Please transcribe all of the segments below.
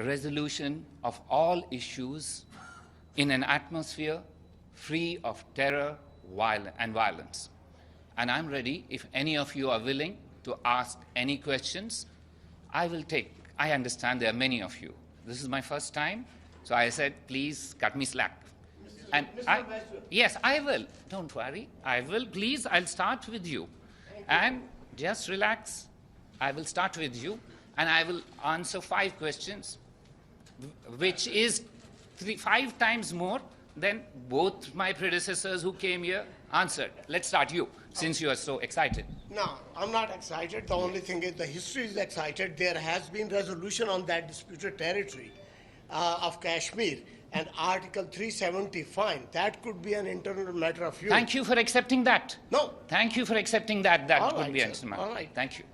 resolution of all issues in an atmosphere free of terror and violence. And I'm ready, if any of you are willing to ask any questions, I will take. I understand there are many of you. This is my first time, so I said, please cut me slack. And yes, I will. Don't worry. I will. Please, I'll start with you. And just relax. I will start with you, and I will answer 5 questions, which is 5 times more than both my predecessors who came here answered. Let's start you, since you are so excited. No, I'm not excited. The only thing is the history is excited. There has been resolution on that disputed territory of Kashmir. And Article 370, fine. That could be an internal matter of you. Thank you for accepting that. No. Thank you for accepting that. That All could right, be an sir. internal matter. All right. Thank you.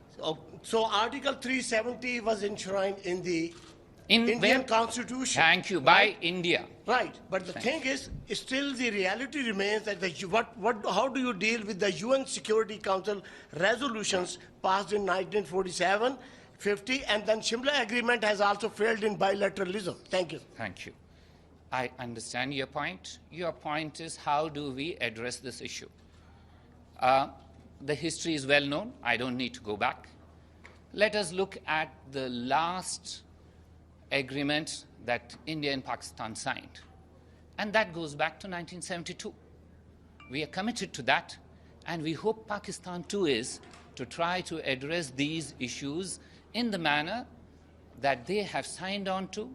So Article 370 was enshrined in the In Indian where? Constitution. Thank you. By India. Right. But the thing is, still the reality remains that how do you deal with the UN Security Council resolutions passed in 1947, 50, and then Shimla Agreement has also failed in bilateralism? Thank you. Thank you. I understand your point. Your point is, how do we address this issue? The history is well known. I don't need to go back. Let us look at the last agreement that India and Pakistan signed. And that goes back to 1972. We are committed to that, and we hope Pakistan too is, to try to address these issues in the manner that they have signed on to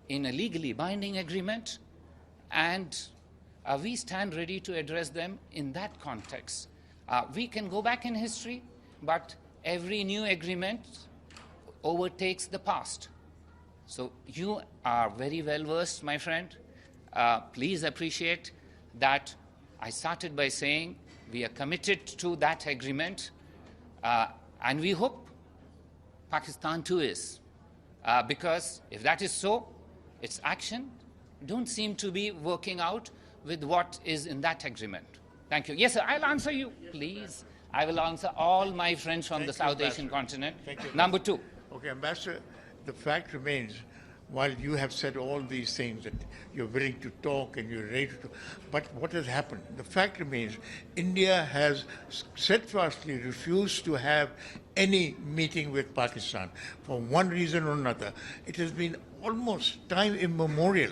in a legally binding agreement, and we stand ready to address them in that context. We can go back in history, but every new agreement overtakes the past. So you are very well versed, my friend. Please appreciate that I started by saying we are committed to that agreement, and we hope Pakistan too is. Because if that is so, its action don't seem to be working out with what is in that agreement. Thank you. Yes, sir, I'll answer you, please. I will answer all my friends from the South Asian continent. Number 2. Okay, Ambassador, the fact remains, while you have said all these things, that you're willing to talk and you're ready to, but what has happened? The fact remains, India has steadfastly refused to have any meeting with Pakistan for one reason or another. It has been almost time immemorial.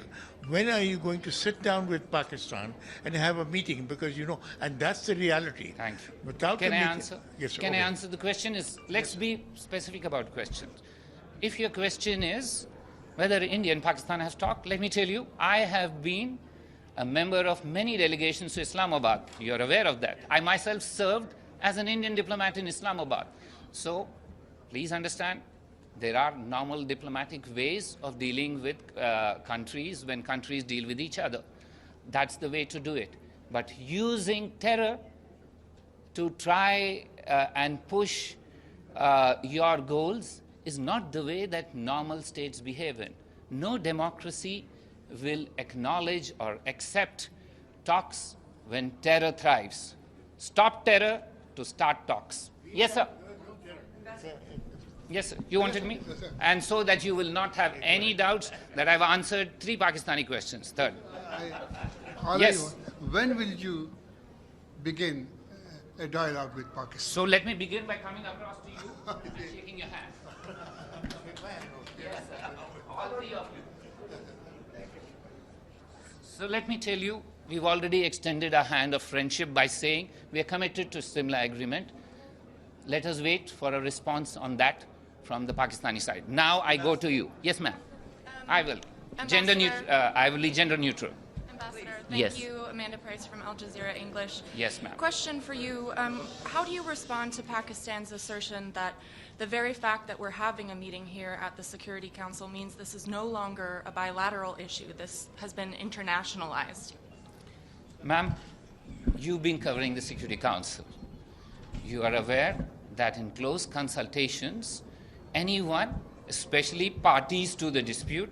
When are you going to sit down with Pakistan and have a meeting? Because, and that's the reality. Thank you. Without Can I answer? Yes, sir. Can Okay. I answer the question? Let's be specific about questions. If your question is whether India and Pakistan has talked, let me tell you, I have been a member of many delegations to Islamabad. You're aware of that. I myself served as an Indian diplomat in Islamabad. So please understand, there are normal diplomatic ways of dealing with countries when countries deal with each other. That's the way to do it. But using terror to try and push your goals is not the way that normal states behave in. No democracy will acknowledge or accept talks when terror thrives. Stop terror to start talks. Yes, sir. Yes, sir. You wanted me? And so that you will not have any doubts that I've answered 3 Pakistani questions. Third. Yes. When will you begin a dialogue with Pakistan? So let me begin by coming across to you and shaking your hand. Yes, sir. All 3 of you. So let me tell you, we've already extended a hand of friendship by saying we are committed to Simla Agreement. Let us wait for a response on that from the Pakistani side. Now I go to you. Yes, ma'am. I will. I will be gender neutral. Ambassador, thank you. Amanda Price from Al Jazeera English. Yes, ma'am. Question for you. How do you respond to Pakistan's assertion that the very fact that we're having a meeting here at the Security Council means this is no longer a bilateral issue? This has been internationalized. Ma'am, you've been covering the Security Council. You are aware that in close consultations, anyone, especially parties to the dispute,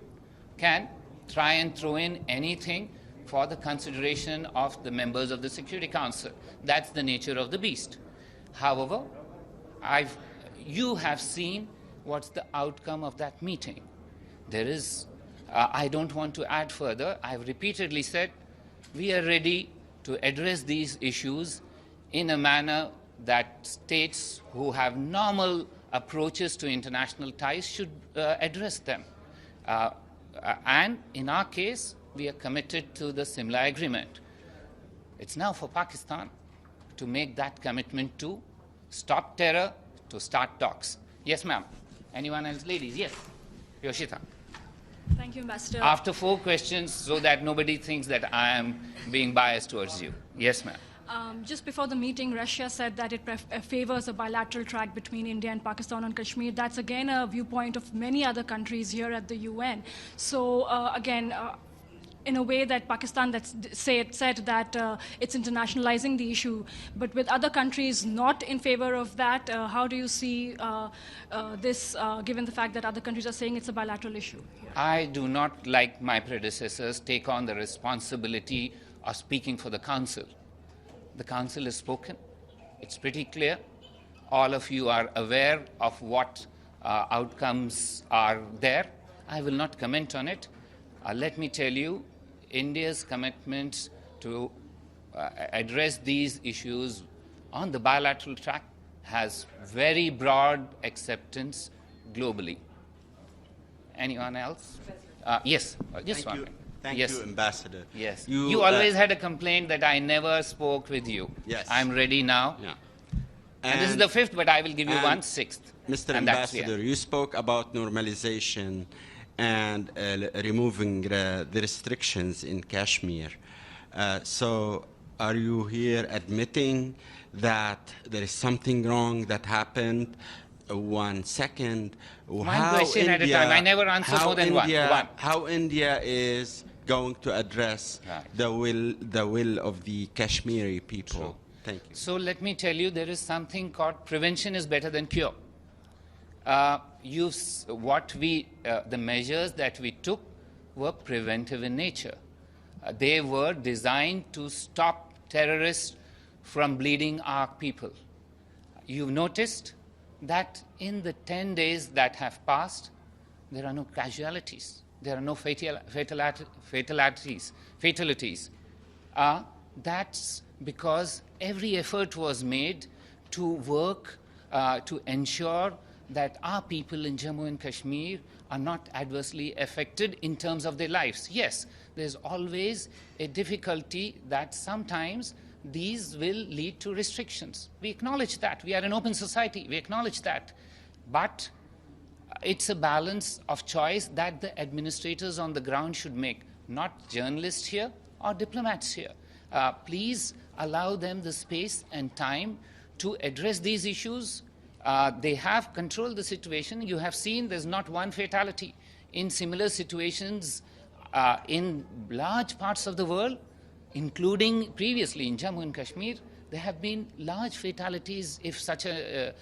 can try and throw in anything for the consideration of the members of the Security Council. That's the nature of the beast. However, you have seen what's the outcome of that meeting. There is, I don't want to add further. I've repeatedly said we are ready to address these issues in a manner that states who have normal approaches to international ties should address them. And in our case, we are committed to the Simla Agreement. It's now for Pakistan to make that commitment to stop terror, to start talks. Yes, ma'am. Anyone else? Ladies, yes. Yoshita. Thank you, Ambassador. After 4 questions, so that nobody thinks that I am being biased towards you. Yes, ma'am. Just before the meeting, Russia said that it favors a bilateral track between India and Pakistan on Kashmir. That's again a viewpoint of many other countries here at the UN. So again, in a way that Pakistan said that it's internationalizing the issue, but with other countries not in favor of that, how do you see this, given the fact that other countries are saying it's a bilateral issue? I do not, like my predecessors, take on the responsibility of speaking for the Council. The Council has spoken. It's pretty clear. All of you are aware of what outcomes are there. I will not comment on it. Let me tell you, India's commitment to address these issues on the bilateral track has very broad acceptance globally. Anyone else? Yes, just one minute. Thank yes. you, Ambassador. Yes. You always had a complaint that I never spoke with you. Yes. I'm ready now. Yeah. And this is the 5th, but I will give you 1/6. Mr. Ambassador, you spoke about normalization and removing the restrictions in Kashmir. So are you here admitting that there is something wrong that happened? 1 second. One question at a time. I never answer more than one. How India is going to address the will of the Kashmiri people? True. Thank you. So let me tell you, there is something called prevention is better than cure. The measures that we took were preventive in nature. They were designed to stop terrorists from bleeding our people. You've noticed that in the 10 days that have passed, there are no casualties. There are no fatalities. That's because every effort was made to work to ensure that our people in Jammu and Kashmir are not adversely affected in terms of their lives. Yes, there's always a difficulty that sometimes these will lead to restrictions. We acknowledge that. We are an open society. We acknowledge that. But it's a balance of choice that the administrators on the ground should make, not journalists here or diplomats here. Please allow them the space and time to address these issues. They have controlled the situation. You have seen there's not one fatality. In similar situations in large parts of the world, including previously in Jammu and Kashmir, there have been large fatalities if such an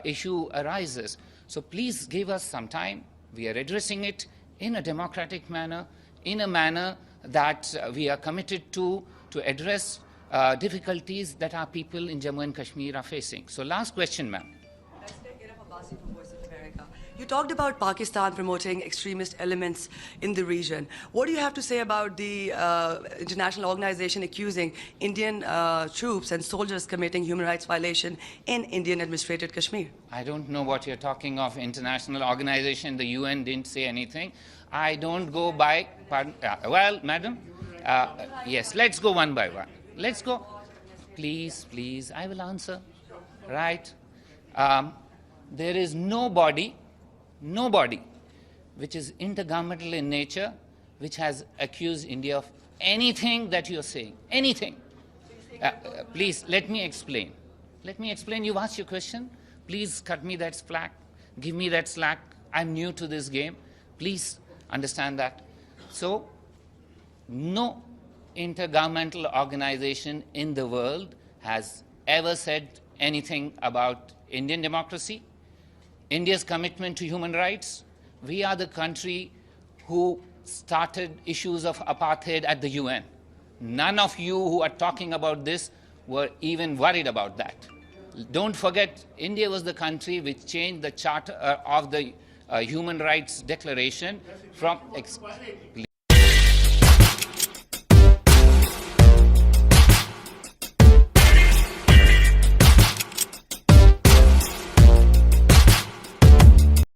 issue arises. So please give us some time. We are addressing it in a democratic manner, in a manner that we are committed to address difficulties that our people in Jammu and Kashmir are facing. So last question, ma'am. You talked about Pakistan promoting extremist elements in the region. What do you have to say about the international organization accusing Indian troops and soldiers committing human rights violation in Indian-administrated Kashmir? I don't know what you're talking of. International organization, the UN didn't say anything. I don't go by... well, madam, yes, let's go one by one. Let's go. Please, please, I will answer. Right? There is nobody which is intergovernmental in nature which has accused India of anything that you're saying. Anything. Please, let me explain. Let me explain. You've asked your question. Please cut me that slack. Give me that slack. I'm new to this game. Please understand that. So, no intergovernmental organization in the world has ever said anything about Indian democracy, India's commitment to human rights. We are the country who started issues of apartheid at the UN. None of you who are talking about this were even worried about that. Don't forget, India was the country which changed the charter of the human rights declaration from